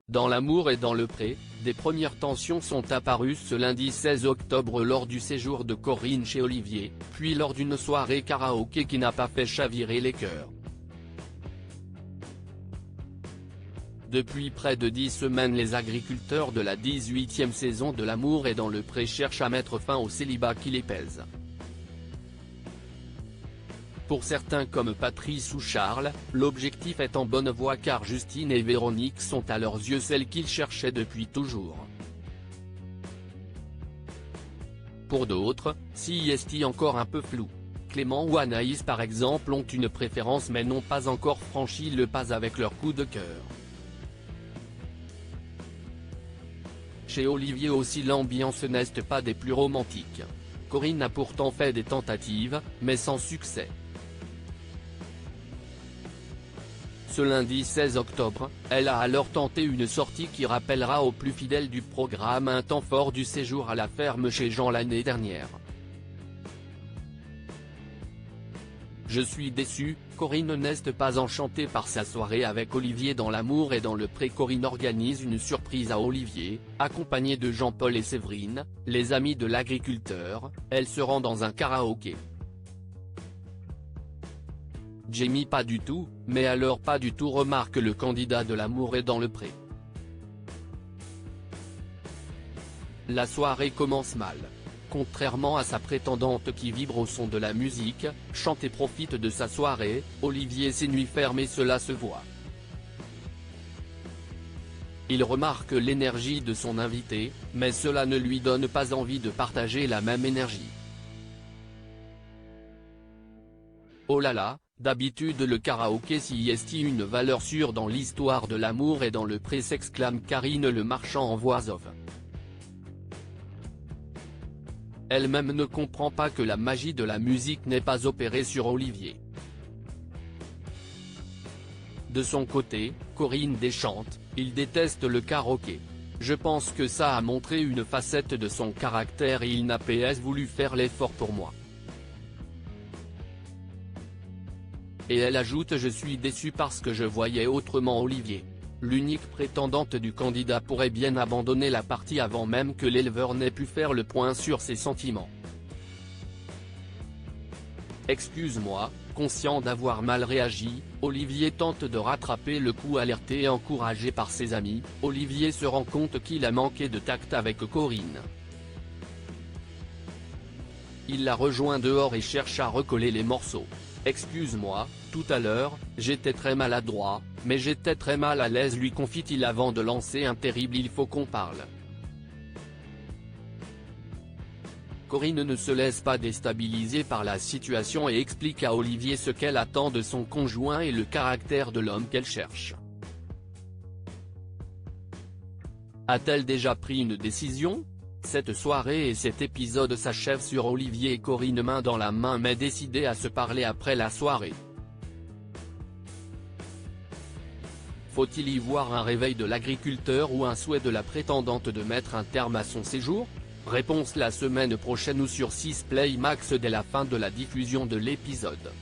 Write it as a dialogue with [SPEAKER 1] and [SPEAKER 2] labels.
[SPEAKER 1] Dans l'amour et dans le pré, des premières tensions sont apparues ce lundi 16 octobre lors du séjour de Corinne chez Olivier, puis lors d'une soirée karaoké qui n'a pas fait chavirer les cœurs. Depuis près de 10 semaines, les agriculteurs de la 18e saison de l'amour et dans le pré cherchent à mettre fin au célibat qui les pèse. Pour certains comme Patrice ou Charles, l'objectif est en bonne voie car Justine et Véronique sont à leurs yeux celles qu'ils cherchaient depuis toujours. Pour d'autres, c'est encore un peu flou. Clément ou Anaïs par exemple ont une préférence mais n'ont pas encore franchi le pas avec leur coup de cœur. Chez Olivier aussi l'ambiance n'est pas des plus romantiques. Corinne a pourtant fait des tentatives, mais sans succès. Ce lundi 16 octobre, elle a alors tenté une sortie qui rappellera aux plus fidèles du programme un temps fort du séjour à la ferme chez Jean l'année dernière. Je suis déçu, Corinne n'est pas enchantée par sa soirée avec Olivier dans l'amour et dans le pré. Corinne organise une surprise à Olivier, accompagnée de Jean-Paul et Séverine, les amis de l'agriculteur, elle se rend dans un karaoké. Jamie pas du tout, mais alors pas du tout remarque le candidat de l'amour et dans le pré. La soirée commence mal. Contrairement à sa prétendante qui vibre au son de la musique, chante et profite de sa soirée, Olivier s'ennuie ferme et cela se voit. Il remarque l'énergie de son invité, mais cela ne lui donne pas envie de partager la même énergie. Oh là là, d'habitude le karaoké s'y est une valeur sûre dans l'histoire de l'amour et dans le pré, s'exclame Karine Le Marchand en voix off. Elle-même ne comprend pas que la magie de la musique n'ait pas opéré sur Olivier. De son côté, Corinne déchante, il déteste le karaoké. Je pense que ça a montré une facette de son caractère et il n'a pas voulu faire l'effort pour moi. Et elle ajoute: je suis déçue parce que je voyais autrement Olivier. L'unique prétendante du candidat pourrait bien abandonner la partie avant même que l'éleveur n'ait pu faire le point sur ses sentiments. Excuse-moi, conscient d'avoir mal réagi, Olivier tente de rattraper le coup. Alerté et encouragé par ses amis, Olivier se rend compte qu'il a manqué de tact avec Corinne. Il la rejoint dehors et cherche à recoller les morceaux. Excuse-moi, tout à l'heure, j'étais très maladroit, mais j'étais très mal à l'aise, lui confie-t-il avant de lancer un terrible il faut qu'on parle. Corinne ne se laisse pas déstabiliser par la situation et explique à Olivier ce qu'elle attend de son conjoint et le caractère de l'homme qu'elle cherche. A-t-elle déjà pris une décision ? Cette soirée et cet épisode s'achèvent sur Olivier et Corinne main dans la main mais décidés à se parler après la soirée. Faut-il y voir un réveil de l'agriculteur ou un souhait de la prétendante de mettre un terme à son séjour ? Réponse la semaine prochaine ou sur 6 Play Max dès la fin de la diffusion de l'épisode.